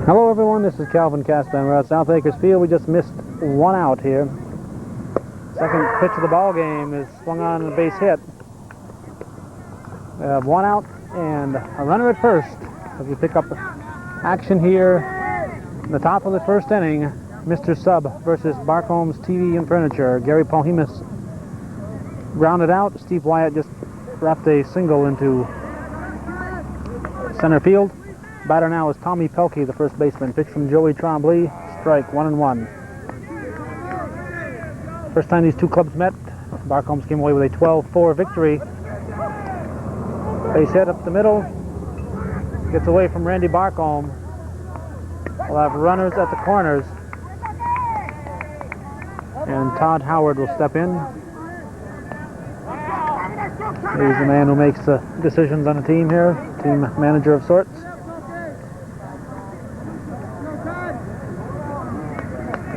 Hello everyone, this is Calvin Castan. We're at South Acres Field. We just missed one out here. Second pitch of the ball game is swung on a base hit. We have one out and a runner at first as we pick up action here in the top of the first inning. Mr. Sub versus Barcomb's TV and Furniture. Gary Polhemus grounded out. Steve Wyatt just wrapped a single into center field. Batter now is Tommy Pelkey, the first baseman. Pitch from Joey Trombley. Strike, 1-1. First time these two clubs met, Barcombs came away with a 12-4 victory. Base hit up the middle. Gets away from Randy Barcomb. We'll have runners at the corners. And Todd Howard will step in. He's the man who makes the decisions on the team here, team manager of sorts.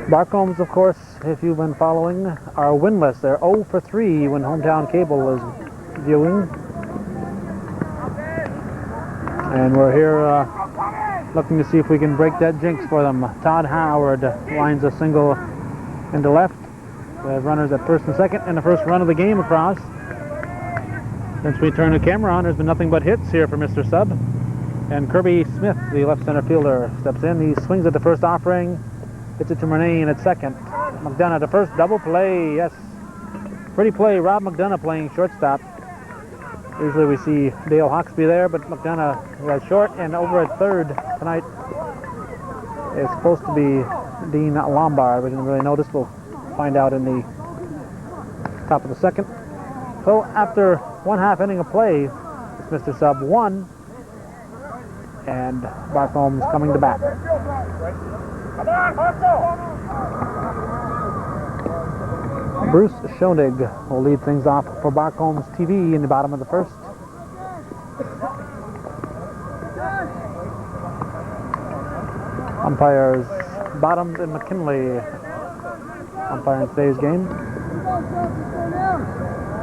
Barcombs, of course, if you've been following, are winless. They're 0 for 3 when Hometown Cable is viewing. And we're here looking to see if we can break that jinx for them. Todd Howard lines a single into left. We have runners at first and second, and the first run of the game across. Since we turned the camera on, there's been nothing but hits here for Mr. Sub. And Kirby Smith, the left center fielder, steps in. He swings at the first offering. Hits it to Murnane at second. McDonough, the first double play, yes. Pretty play, Rob McDonough playing shortstop. Usually we see Dale Hawksby there, but McDonough was short, and over at third tonight is supposed to be Dean Lombard. We didn't really notice. We'll find out in the top of the second. So after one half inning of play, it's Mr. Sub 1, and Barcomb's coming to bat. Bruce Schoenig will lead things off for Barcomb's TV in the bottom of the first. Umpires Bottoms and McKinley umpiring today's game.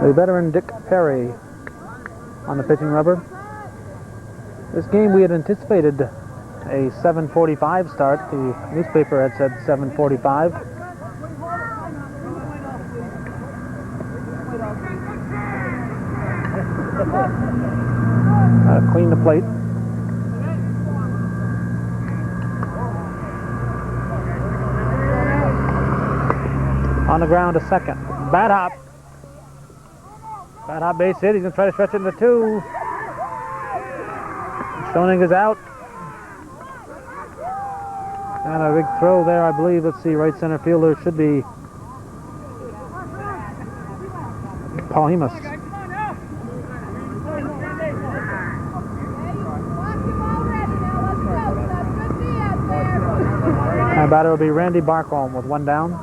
The veteran Dick Perry on the pitching rubber. This game we had anticipated a 7:45 start. The newspaper had said 7:45. Clean the plate. On the ground to second. Bat hop. Bat hop base hit. He's going to try to stretch it into 2. Schoenig is out. And a big throw there, I believe. Let's see, right center fielder should be Polhemus. And batter will be Randy Barcomb with one down.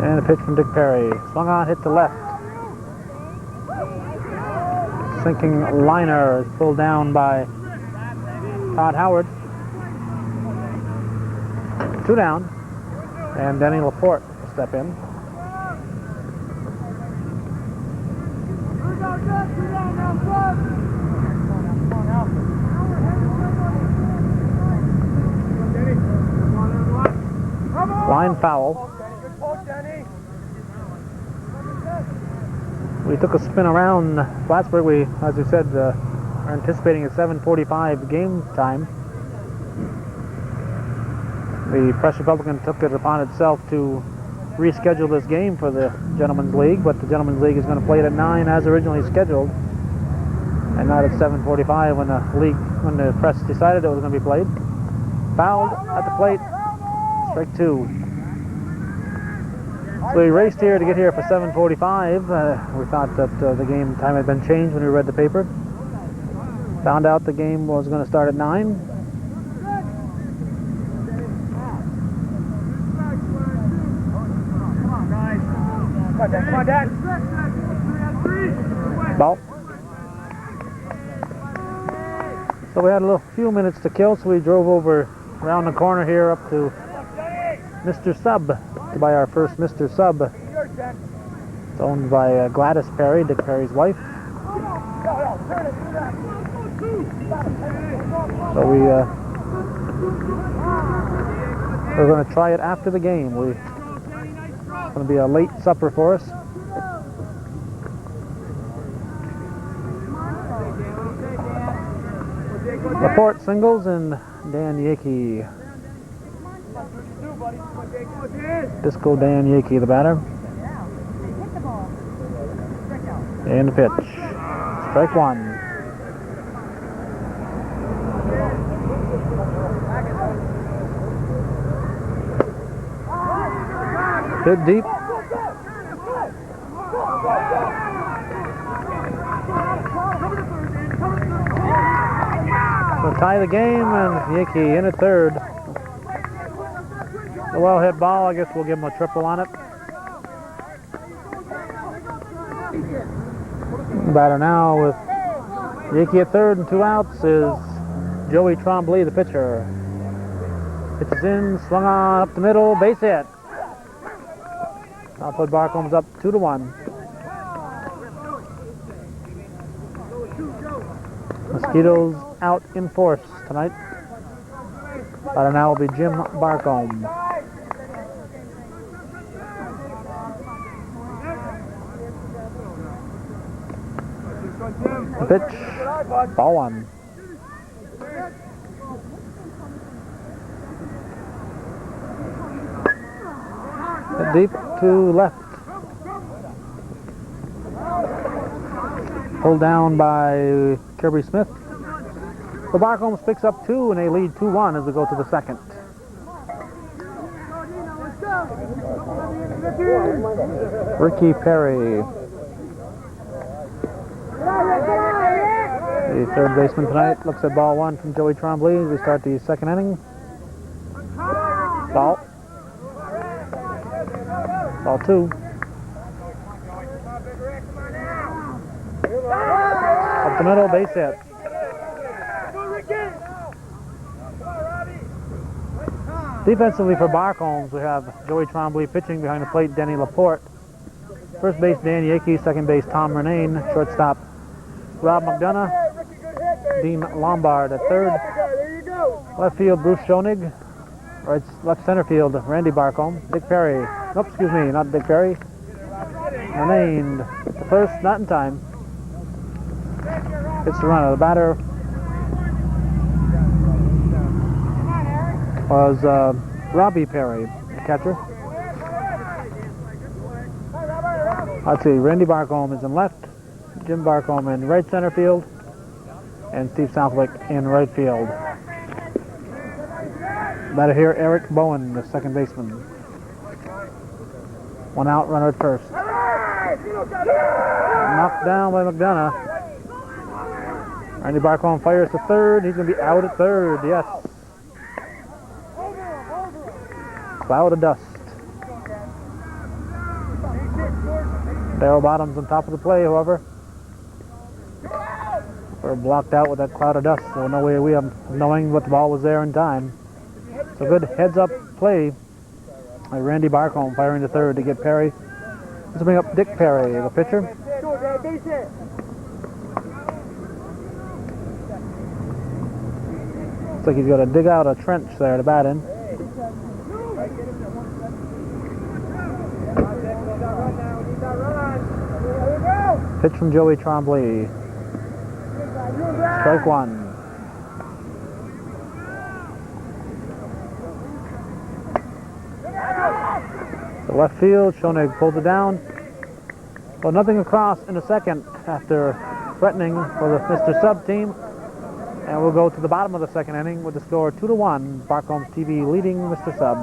And a pitch from Dick Perry. Swung on, hit to left. Sinking liner is pulled down by Todd Howard. 2 down, and Denny Laporte will step in. Line foul. We took a spin around Plattsburgh. We, as we said, are anticipating a 7:45 game time. The Press Republican took it upon itself to reschedule this game for the Gentlemen's League, but the Gentlemen's League is going to play it at 9 as originally scheduled, and not at 7:45 when the Press decided it was going to be played. Fouled at the plate, strike 2. So we raced here to get here for 7:45. We thought that the game time had been changed when we read the paper. Found out the game was going to start at 9. Come on, Dad. Ball. So we had a few minutes to kill, so we drove over around the corner here up to Mr. Sub to buy our first Mr. Sub It's owned by Gladys Perry, Dick Perry's wife. So we're going to try it after the game. It's going to be a late supper for us. Laporte singles and Dan Yakey. Disco Dan Yakey, the batter. And the pitch. Strike one. Hit deep. So tie the game, and Yakey in at third. A well-hit ball. I guess we'll give him a triple on it. Batter now with Yakey at third and 2 outs is Joey Trombley, the pitcher. Pitches in, swung on up the middle, base hit. Southwood Barcomb's up 2-1. Mosquitoes out in force tonight. Batter now will be Jim Barcomb. The pitch, ball one. Hit deep to left. Pulled down by Kirby Smith. The Barcombs picks up 2 and they lead 2-1 as we go to the second. Ricky Perry, the third baseman tonight, looks at ball one from Joey Trombley as we start the second inning. Ball 2. Up the middle, base hit. Defensively for Barcombs, we have Joey Trombley pitching behind the plate, Denny Laporte. First base, Dan Yakey. Second base, Tom Renane. Shortstop, Rob McDonough. Dean Lombard at third. Left field, Bruce Schoenig. Right, left center field, Randy Barcomb. Dick Perry. Nope, excuse me, not Dick Perry. Renane. The first, not in time. Hits the runner. The batter was Robbie Perry, the catcher. Let's see, Randy Barcomb is in left, Jim Barcomb in right center field, and Steve Southwick in right field. Batter here, Eric Bowen, the second baseman. 1 out, runner at first. Knocked down by McDonough. Randy Barcomb fires to third. He's going to be out at third, yes. Cloud of dust. Barrel bottoms on top of the play, however. We're blocked out with that cloud of dust, so no way we have knowing what the ball was there in time. So good heads-up play by Randy Barcomb firing to third to get Perry. Let's bring up Dick Perry, the pitcher. Looks like he's got to dig out a trench there to bat in. Pitch from Joey Trombley. Strike one. The left field, Schoenig pulls it down. Well, nothing across in the second after threatening for the Mr. Sub team. And we'll go to the bottom of the second inning with the score 2-1. Barcomb's TV leading Mr. Sub.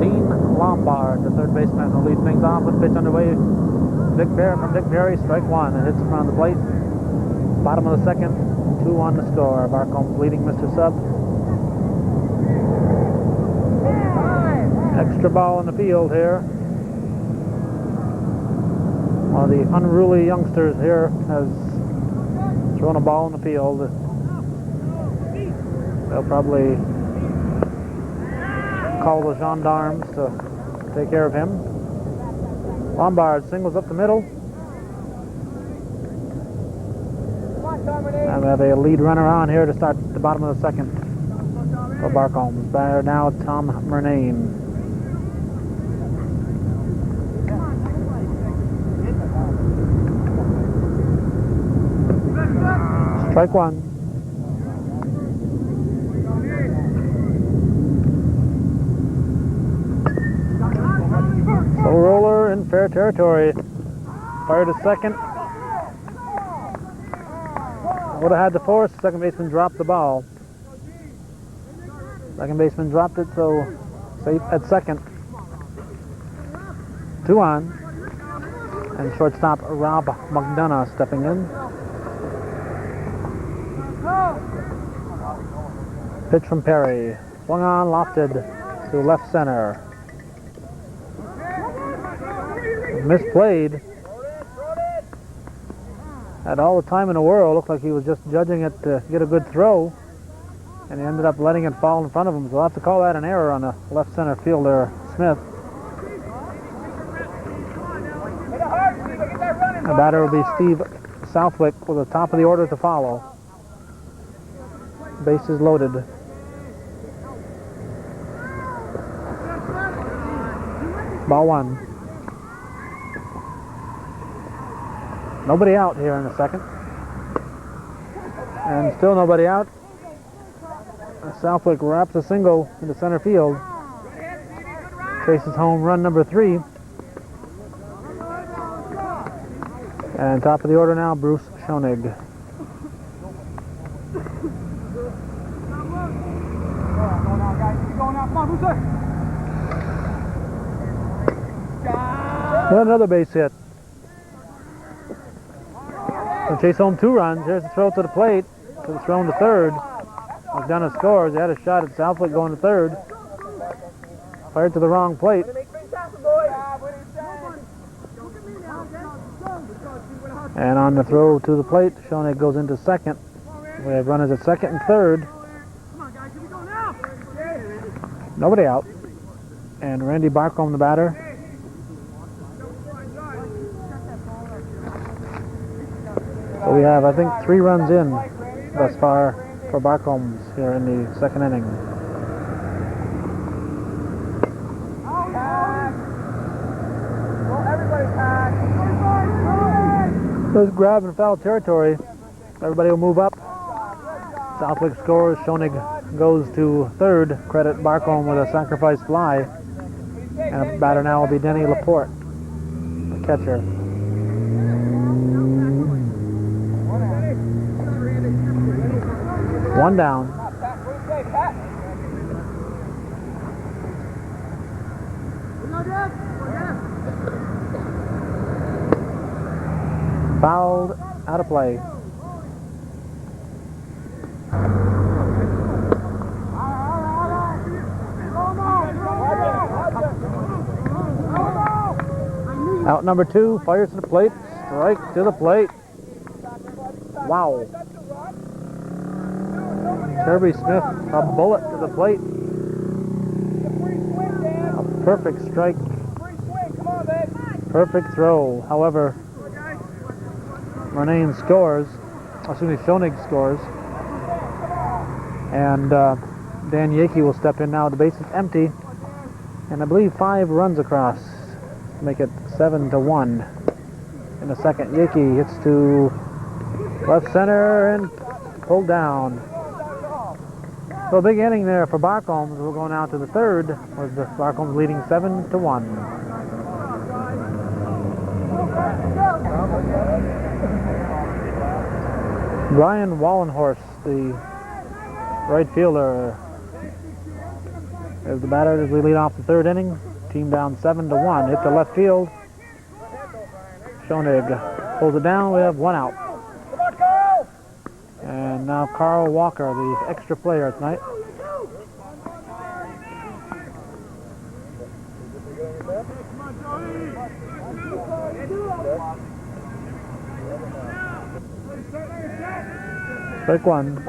Dean Lombard, the third baseman, will lead things off with pitch underway. Dick Perry from Dick Perry, strike one. It hits around the plate. Bottom of the second, 2-1 the score. Barcomb's leading Mr. Sub. Extra ball in the field here. One of the unruly youngsters here has thrown a ball in the field. They'll probably call the gendarmes to take care of him. Lombard singles up the middle. And we have a lead runner on here to start the bottom of the second for Barcomb. Batter now Tom Murnane. Strike one. Slow roller in fair territory. Fired to second. Would have had the force. Second baseman dropped the ball. Second baseman dropped it, so safe at second. 2 on. And shortstop Rob McDonough stepping in. Pitch from Perry. Swung on, lofted to left center. Misplayed. Had all the time in the world. Looked like he was just judging it to get a good throw. And he ended up letting it fall in front of him. So we'll have to call that an error on the left center fielder, Smith. The batter will be Steve Southwick with the top of the order to follow. Bases loaded. Ball one. Nobody out here in the second. And still nobody out. Southwick wraps a single into center field. Chases home run number 3. And top of the order now, Bruce Schoenig. Another base hit. So chase home 2 runs. Here's the throw to the plate. To the throw to third. McDonough scores. He had a shot at Southwick going to third. Fired to the wrong plate. And on the throw to the plate, Schoenig goes into second. We have runners at second and third. Nobody out. And Randy Barcomb, the batter. So we have, I think, 3 runs in thus far for Barcombs here in the second inning. There's grab and foul territory. Everybody will move up. Southwick scores. Schoenig goes to third. Credit Barcomb with a sacrifice fly. And a batter now will be Denny Laporte, the catcher. One down. Fouled, out of play. Out number 2, fires to the plate, strike to the plate. Wow. Kirby Smith, a bullet to the plate. A perfect strike. Perfect throw. However, Murnane scores. Schoenig scores. And Dan Yakey will step in now. The base is empty. And I believe 5 runs across to make it 7-1 in the second. Yakey hits to left center and pulled down. So a big inning there for Barcomb. We're going out to the third with the Barcomb leading 7-1. Brian Wallenhorst, the right fielder, is the batter as we lead off the third inning. Team down 7-1. Hit to left field. Schoenig pulls it down. We have 1 out. And now Carl Walker, the extra player tonight. Strike 1.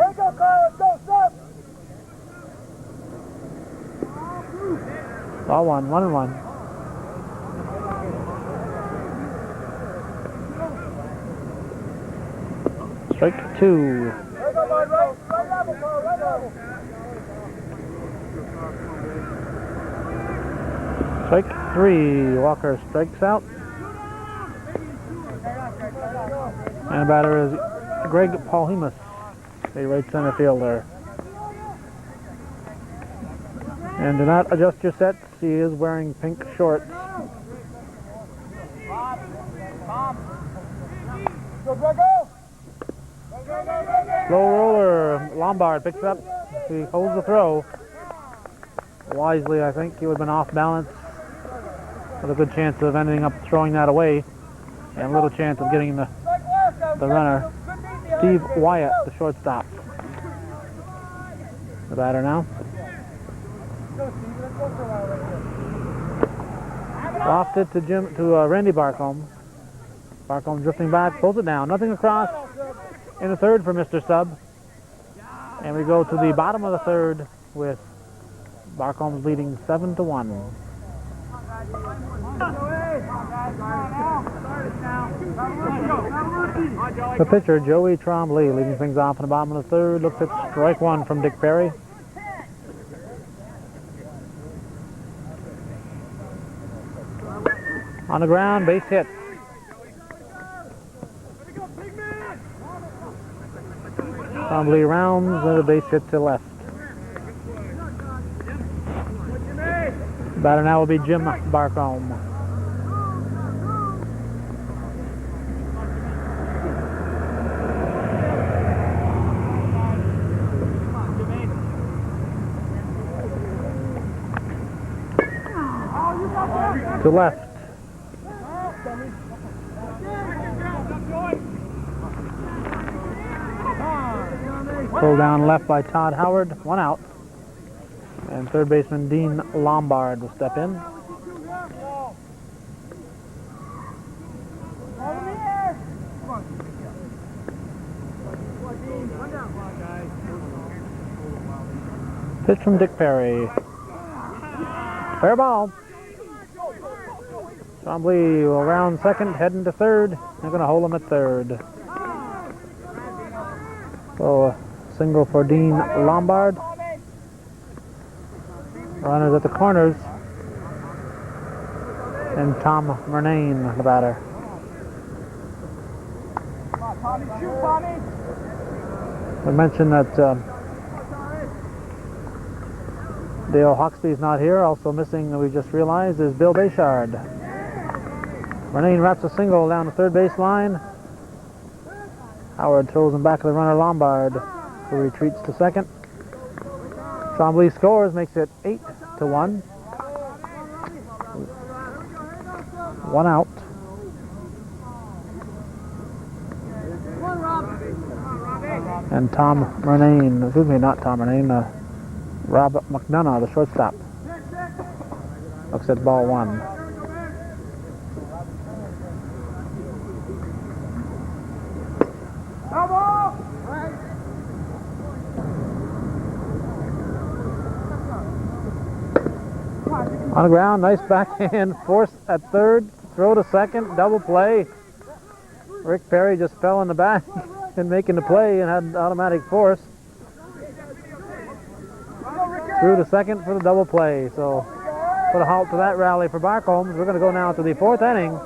Ball one, 1-1. Strike 2. Strike 3. Walker strikes out. And the batter is Greg Paulhemus, a right center fielder. And do not adjust your sets. He is wearing pink shorts. Slow roller. Lombard picks up. He holds the throw. Wisely, I think. He would have been off balance with a good chance of ending up throwing that away. And a little chance of getting the runner. Steve Wyatt, the shortstop. The batter now. Lofted to Randy Barcomb. Barcomb drifting back, pulls it down. Nothing across in the third for Mr. Sub. And we go to the bottom of the third with Barcomb's leading 7-1. The pitcher, Joey Trombley, leading things off in the bottom of the third. Looks at strike 1 from Dick Perry. On the ground, base hit. Trombley rounds the base hit to left. Batter now will be Jim Barcomb. To left. Pulled down left by Todd Howard, 1 out. And third baseman Dean Lombard will step in. Pitch from Dick Perry. Fair ball. Trombley will round second, heading to third. They're going to hold him at third. So a single for Dean Lombard. Runners at the corners. And Tom Murnane, the batter. We mentioned that Dale Hawksby's not here. Also missing, we just realized, is Bill Bayshard. Murnane wraps a single down the third base line. Howard throws him back to the runner Lombard, who retreats to second. Trombley scores, makes it 8-1. 1 out. And Tom Murnane, excuse me, not Tom Murnane, Rob McDonough, the shortstop, looks at ball 1. On the ground, nice backhand, force at third, throw to second, double play. Rick Perry just fell in the back and making the play and had automatic force. Through to second for the double play. So put a halt to that rally for Barcomb. We're going to go now to the 4th inning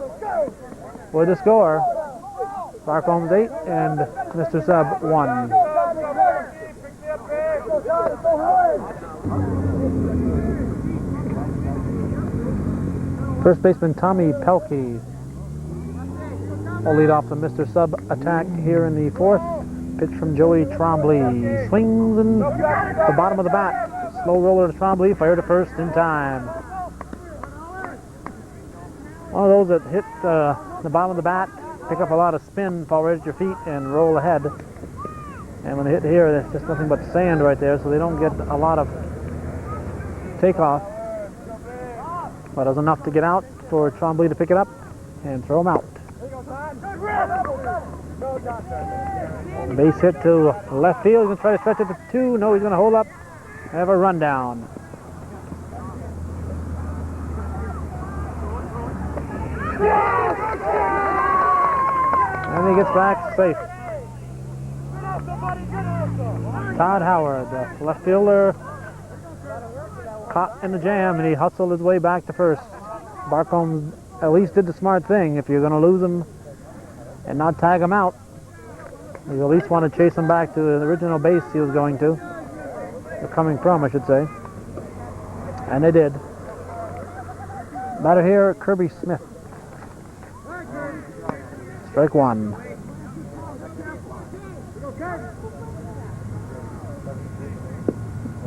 with the score. Barcomb's 8 and Mr. Sub 1. First baseman Tommy Pelkey will lead off the Mr. Sub attack here in the 4th. Pitch from Joey Trombley. Swings in the bottom of the bat. Slow roller to Trombley, fired to first in time. One of those that hit the bottom of the bat, pick up a lot of spin, fall right at your feet, and roll ahead. And when they hit here, there's just nothing but sand right there, so they don't get a lot of takeoff. But it was enough to get out for Trombley to pick it up and throw him out. Base hit to left field. He's going to try to stretch it to 2. No, he's going to hold up and have a rundown. And he gets back safe. Todd Howard, the left fielder, caught in the jam, and he hustled his way back to first. Barcomb at least did the smart thing. If you're going to lose him and not tag him out, you at least want to chase him back to the original base he was going to. Or coming from, I should say. And they did. Batter here, Kirby Smith. Strike one.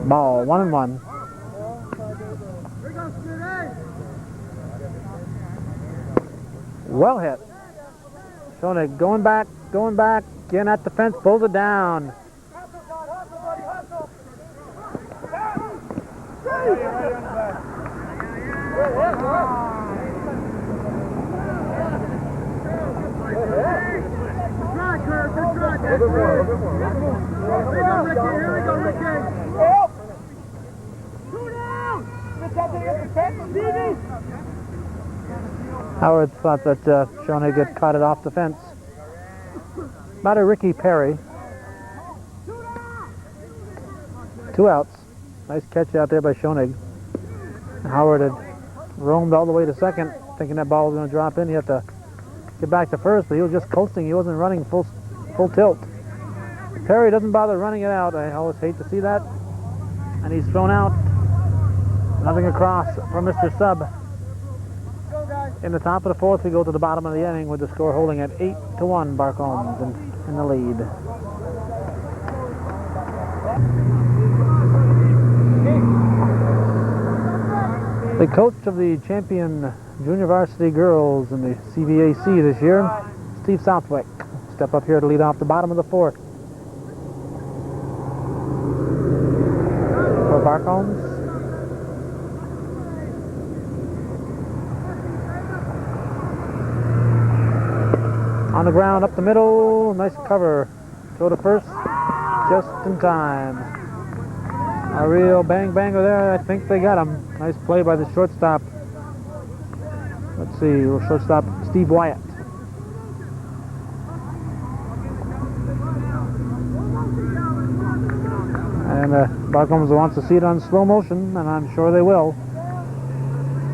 Ball, 1-1. Well hit. Schoenig going back, getting at the fence, pulls it down. Howard thought that Schoenig had caught it off the fence. Batter Ricky Perry. 2 outs. Nice catch out there by Schoenig. Howard had roamed all the way to second, thinking that ball was going to drop in. He had to get back to first, but he was just coasting. He wasn't running full tilt. Perry doesn't bother running it out. I always hate to see that. And he's thrown out. Nothing across from Mr. Sub. In the top of the fourth, we go to the bottom of the inning with the score holding at 8-1. Barcomb in the lead. The coach of the champion junior varsity girls in the CVAC this year, Steve Southwick, step up here to lead off the bottom of the fourth. For Barcomb. On the ground, up the middle, nice cover. Throw to first, just in time. A real bang-banger there. I think they got him. Nice play by the shortstop. Let's see, shortstop Steve Wyatt. And Barcomb wants to see it on slow motion, and I'm sure they will.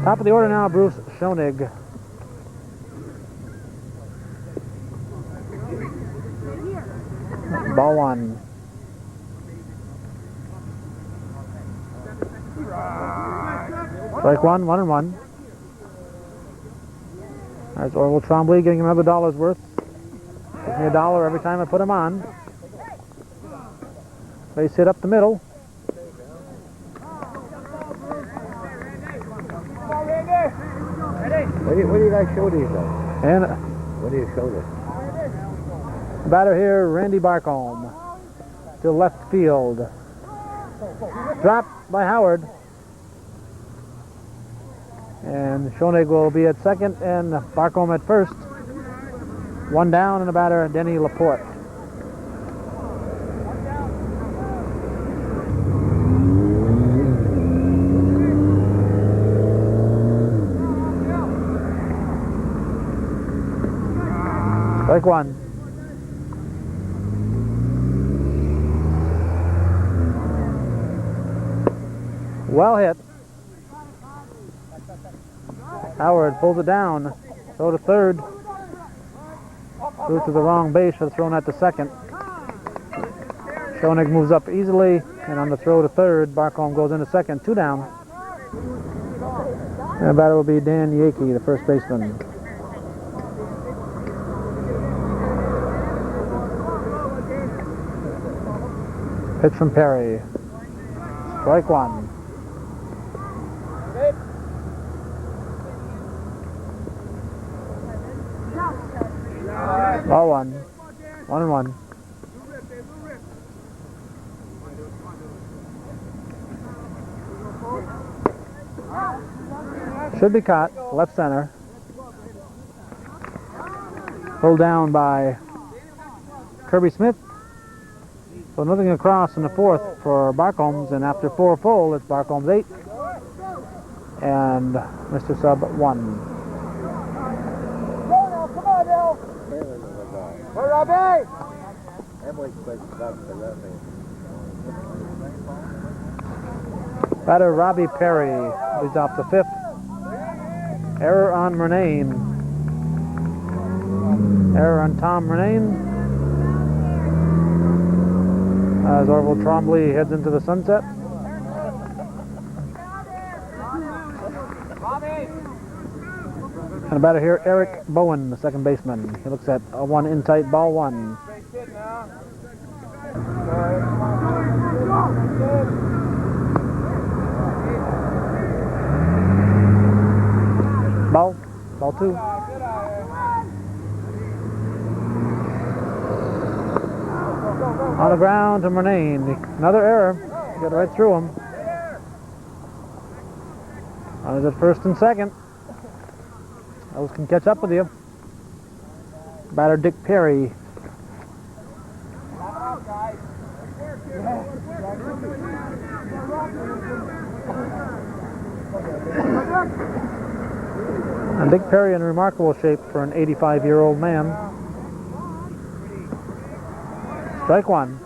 Top of the order now, Bruce Schoenig. Ball one. Strike one, 1-1. There's Orville Trombley getting another dollar's worth. Gives me $1 every time I put him on. Base hit up the middle. What do you like show these though? And What do you show this? batter here, Randy Barcomb. To left field. Dropped by Howard. And Schoenig will be at second and Barcomb at first. One down and the batter, Denny Laporte. Strike one. Well hit. Howard pulls it down. Throw to third. Threw to the wrong base, should have thrown at the second. Schoenig moves up easily, and on the throw to third, Barcomb goes into second. 2 down. And the batter will be Dan Yakey, the first baseman. Pitch from Perry. Strike one. Ball one. 1-1. Should be caught. Left center. Pulled down by Kirby Smith. So nothing across in the fourth for Barcomb's, and after 4 full, it's Barcomb's 8 and Mr. Sub 1. Go, Robbie! That boy's quick stuff for nothing. Batter Robbie Perry leads off the fifth. Error on Murnane. Error on Tom Murnane. As Orville Trombley heads into the sunset. And a batter here, Eric Bowen, the second baseman. He looks at a one in tight, ball one. Ball two. On the ground to Murnane. Another error. Got right through him. Runners at first and second. Those can catch up with you. Batter Dick Perry. And Dick Perry in remarkable shape for an 85-year-old man. Strike one.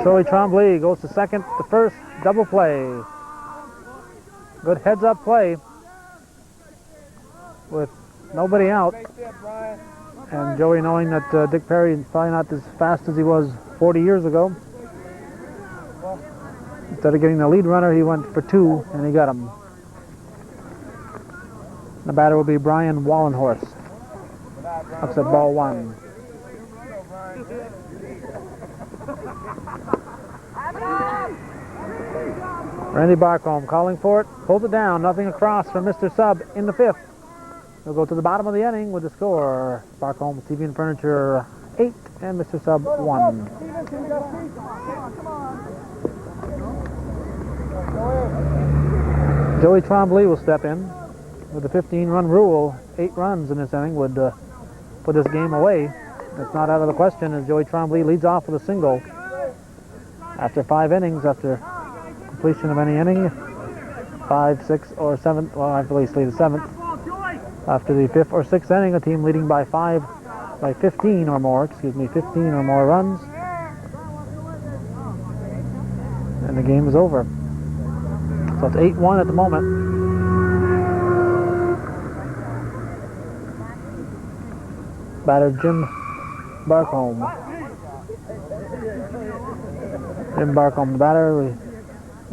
Joey Trombley goes to second, to first, double play. Good heads-up play with nobody out. And Joey, knowing that Dick Perry is probably not as fast as he was 40 years ago, instead of getting the lead runner, he went for two, and he got him. The batter will be Brian Wallenhorst. Looks at ball one. Randy Barcomb calling for it. Pulls it down. Nothing across from Mr. Sub in the fifth. He'll go to the bottom of the inning with the score. Barcomb, TV and Furniture 8 and Mr. Sub 1. Joey Trombley will step in with the 15-run rule. 8 runs in this inning would put this game away. It's not out of the question as Joey Trombley leads off with a single. After 5 innings, after completion of any inning, 5, 6, or 7, well, I believe lead the 7th. After the 5th or 6th inning, a team leading by 15 or more, 15 or more runs, and the game is over. So it's 8-1 at the moment. Batter Jim Barcomb. Jim Barcomb, the batter. We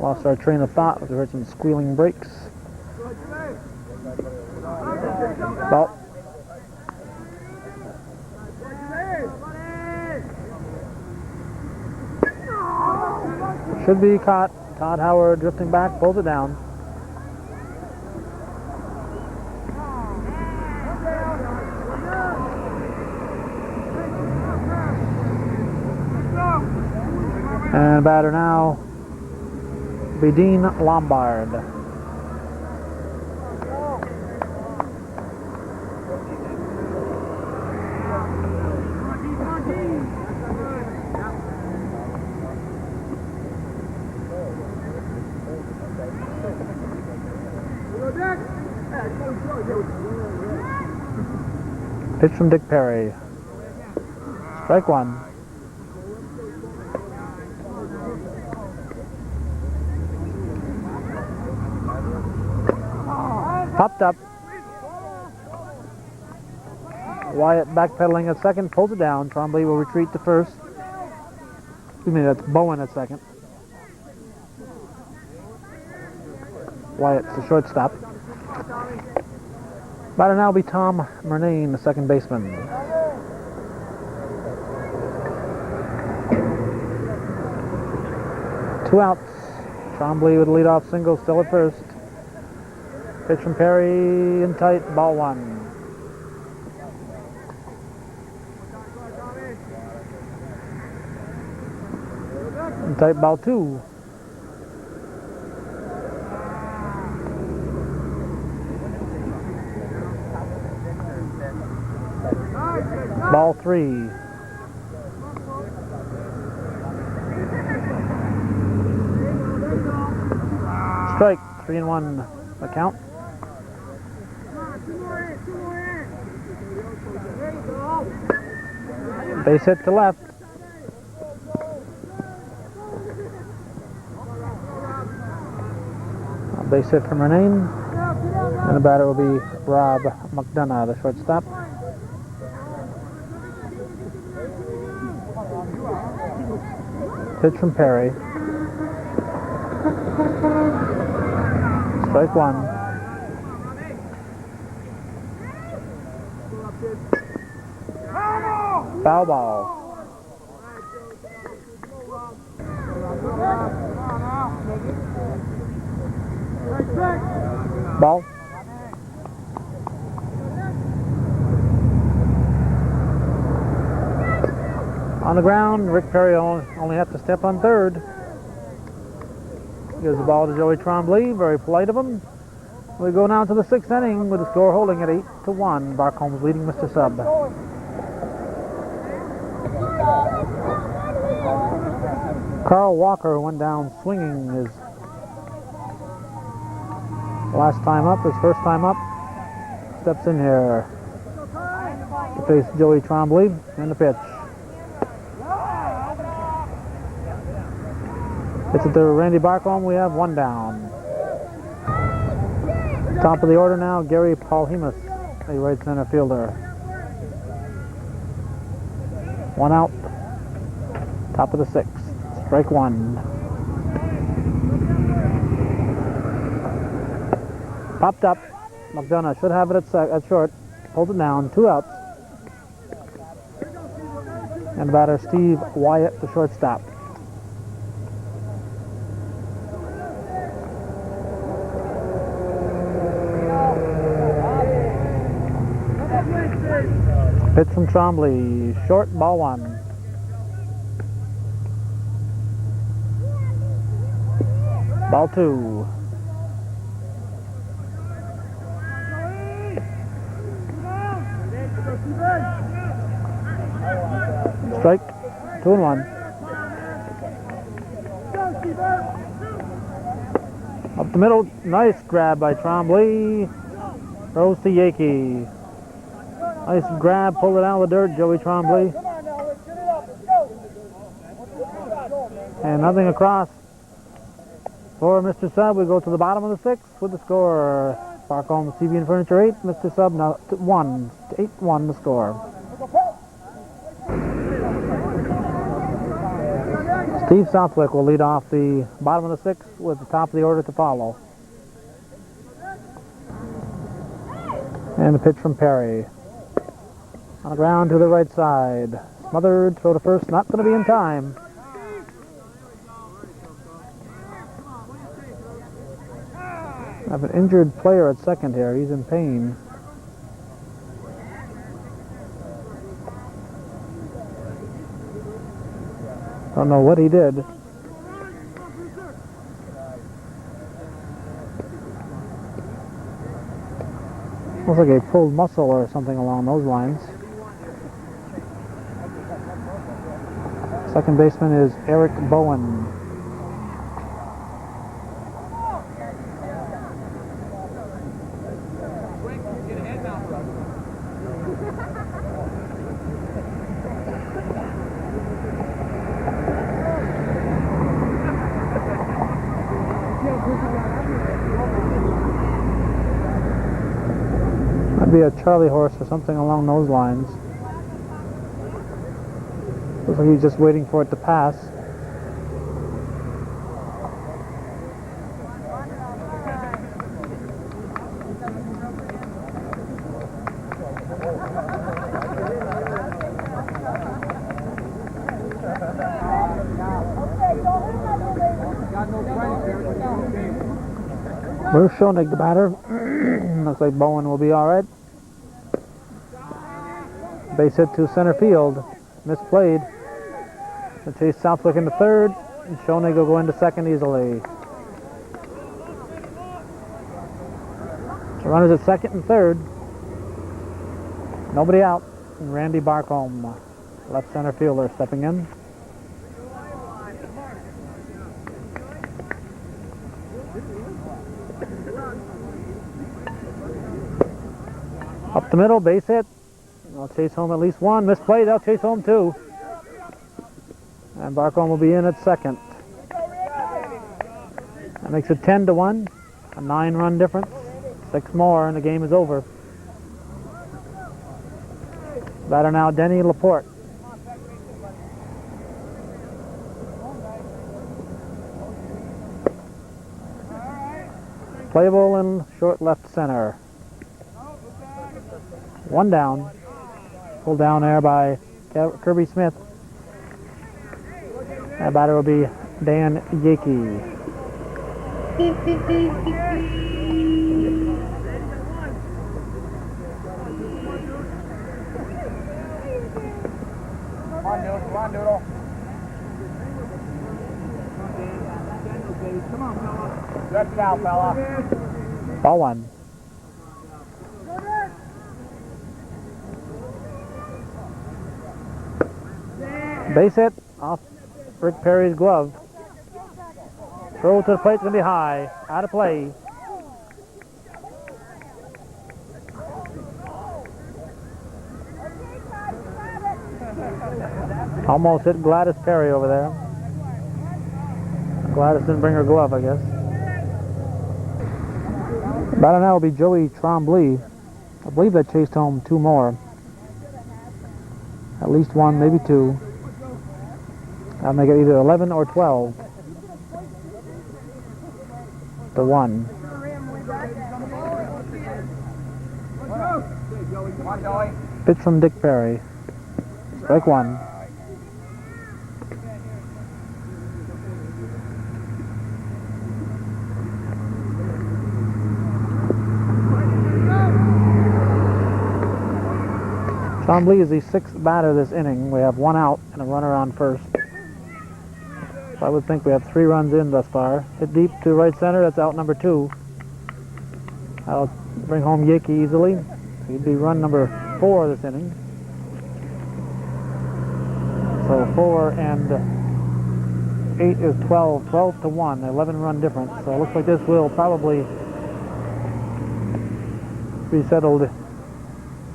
lost our train of thought. We heard some squealing brakes. Ball. Should be caught. Todd Howard drifting back, pulls it down. And batter now be Dean Lombard. Pitch from Dick Perry. Strike one. Popped up. Wyatt backpedaling at second, pulls it down. Trombley will retreat to first. Excuse me, that's Bowen at second. Wyatt's the shortstop. Batter now will be Tom Murnane, the second baseman. Two outs. Trombley with a leadoff single, still at first. Pitch from Perry in tight, ball one. In tight, ball two. Ball three. Strike, 3-1 the count. Base hit to left. A base hit from Renane. And the batter will be Rob McDonough, the shortstop. Pitch from Perry. Strike one. Foul ball. Ball. On the ground, Rick Perry only has to step on third. Gives the ball to Joey Trombley, very polite of him. We go now to the 6th inning with the score holding at 8-1. Barcomb's leading Mr. Sub. Carl Walker went down swinging his last time up, his first time up. Steps in here to face Joey Trombley and the pitch. It's at the Randy Barcomb. We have one down. Top of the order now, Gary Paulhemus, a right center fielder. One out. Top of the 6th. Strike one. Popped up. McDonough should have it at short. Holds it down. 2 outs. And batter Steve Wyatt, the shortstop. Pitch from Trombley, short, ball one. Ball two. Strike, 2-1. Up the middle, nice grab by Trombley. Throws to Yakey. Nice grab, pulled it out of the dirt, Joey Trombley. And nothing across for Mr. Sub. We go to the bottom of the 6th with the score. Barcomb TV and Furniture 8, Mr. Sub now 1. 8-1 the score. Steve Southwick will lead off the bottom of the 6th with the top of the order to follow. And the pitch from Perry. On the ground to the right side. Smothered, throw to first, not going to be in time. I have an injured player at second here. He's in pain. Don't know what he did. Looks like a pulled muscle or something along those lines. Second baseman is Eric Bowen. Might be a Charlie horse or something along those lines. Looks like he's just waiting for it to pass. Bruce Schoenig, the batter. Looks like Bowen will be all right. Base hit to center field. Misplayed. The chase Southwick into third. And Schoenig will go into second easily. The runners at second and third. Nobody out. And Randy Barcomb, left center fielder, stepping in. Up the middle, base hit. They'll chase home at least one. Misplay, they'll chase home two. And Barcomb will be in at second. That makes it 10-1. A 9-run difference. 6 more and the game is over. Batter now Denny Laporte. Playable in short left center. One down. Pulled down there by Kirby Smith. That batter will be Dan Yakey. Come on, Doodle. Come on, fella. Stretch it out, fella. Ball one. Base hit off Rick Perry's glove. Throw to the plate's going to be high. Out of play. Almost hit Gladys Perry over there. Gladys didn't bring her glove, I guess. Batter now will be Joey Trombley. I believe that chased home 2 more. At least 1, maybe 2. That'll make it either 11 or 12. To 1. Come on, Joey. Pitch from Dick Perry. Strike 1. Trombley is the 6th batter this inning. We have 1 out and a runner on first. So I would think we have 3 runs in thus far. Hit deep to right center, that's out number 2. That'll bring home Yakey easily. He'd be run number 4 this inning. So 4 and 8 is 12. 12 to 1, 11-run difference. So it looks like this will probably be settled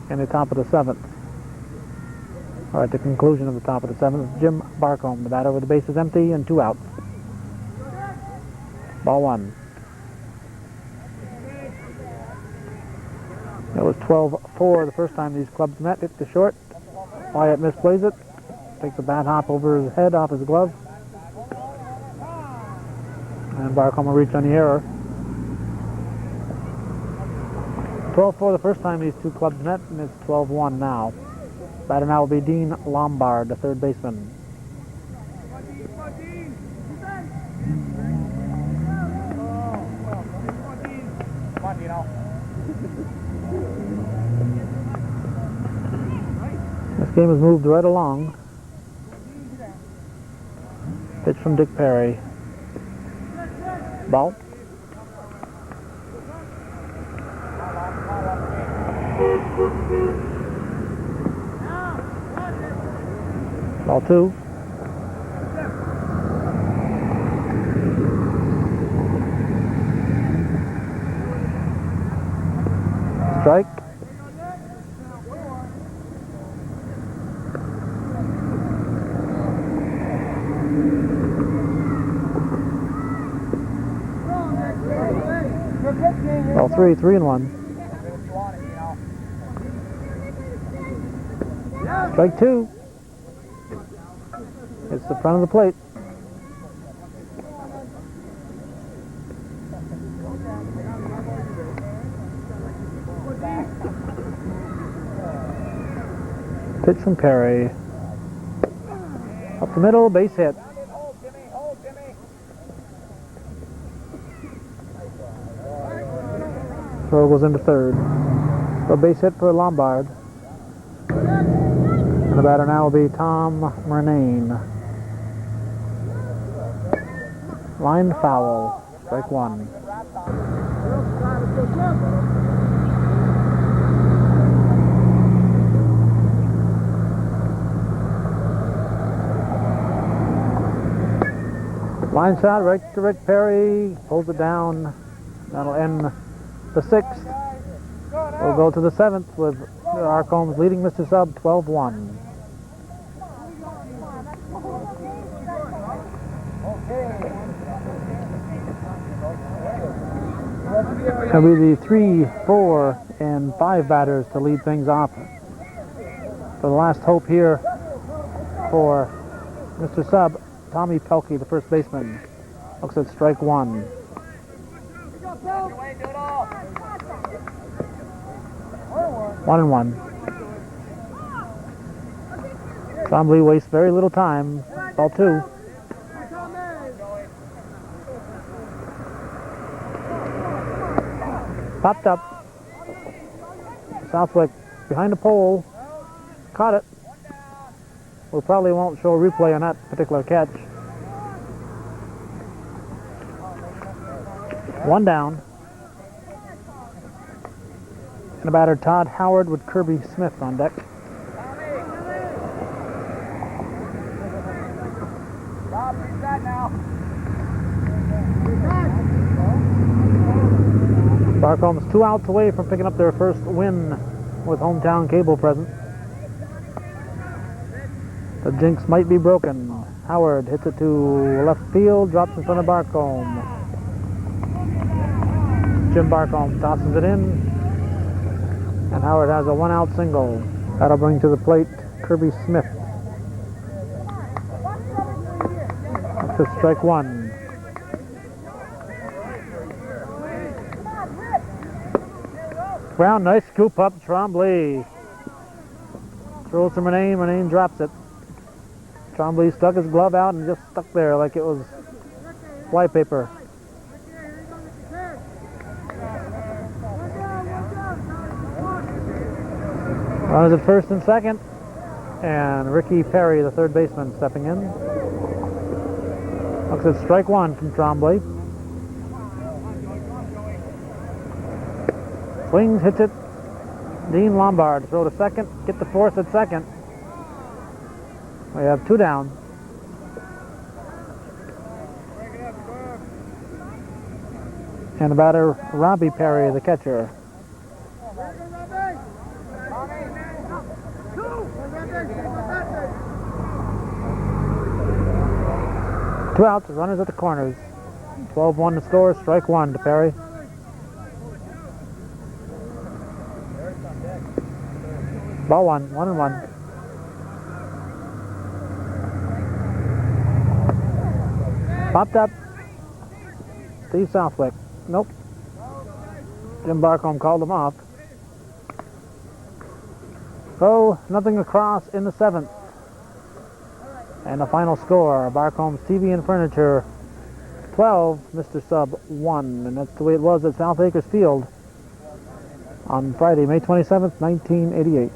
in the top of the 7th. Or at the conclusion of the top of the 7th, Jim Barcomb, the batter with the bases empty and 2 outs. Ball 1. It was 12-4 the first time these clubs met. Hit the short. Wyatt misplays it. Takes a bad hop over his head, off his glove. And Barcomb will reach on the error. 12-4 the first time these 2 clubs met, and it's 12-1 now. Batter now will be Dean Lombard, the 3rd baseman. Come on, Dino. This game has moved right along. Pitch from Dick Perry. Ball. Ball 2. Strike. Ball 3, 3-1. Strike 2. It's the front of the plate. Pitch from Perry. Up the middle, base hit. Throw goes into 3rd. So base hit for Lombard. And the batter now will be Tom Murnane. Line foul. Strike 1. Line shot right to Rick Perry. Pulls it down. That'll end the 6th. We'll go to the 7th with Barcomb's leading Mr. Sub 12-1. It'll be the 3, 4, and 5 batters to lead things off. For the last hope here for Mr. Sub, Tommy Pelkey, the first baseman. Looks at strike 1. 1-1. Trombley wastes very little time. Ball 2. Popped up. Southwick behind the pole. Caught it. We probably won't show a replay on that particular catch. 1 down. And the batter Todd Howard with Kirby Smith on deck. Barcomb's 2 outs away from picking up their first win with hometown cable present. The jinx might be broken. Howard hits it to left field, drops in front of Barcomb. Jim Barcomb tosses it in, and Howard has a 1-out single. That'll bring to the plate Kirby Smith. That's a strike 1. Brown, nice scoop up, Trombley. Throws to Renane, Renane drops it. Trombley stuck his glove out and just stuck there like it was flypaper. Runners at first and second, and Ricky Perry, the third baseman, stepping in. Looks at strike 1 from Trombley. Swings, hits it. Dean Lombard, throw to second, get the fourth at second. We have 2 down. And the batter, Robbie Perry, the catcher. Two outs, runners at the corners. 12-1 to score, strike 1 to Perry. Ball 1, 1-1. Popped up. Steve Southwick. Nope. Jim Barcomb called him off. So, nothing across in the 7th. And the final score, Barcomb's TV and Furniture 12, Mr. Sub 1. And that's the way it was at South Acres Field on Friday, May 27th, 1988.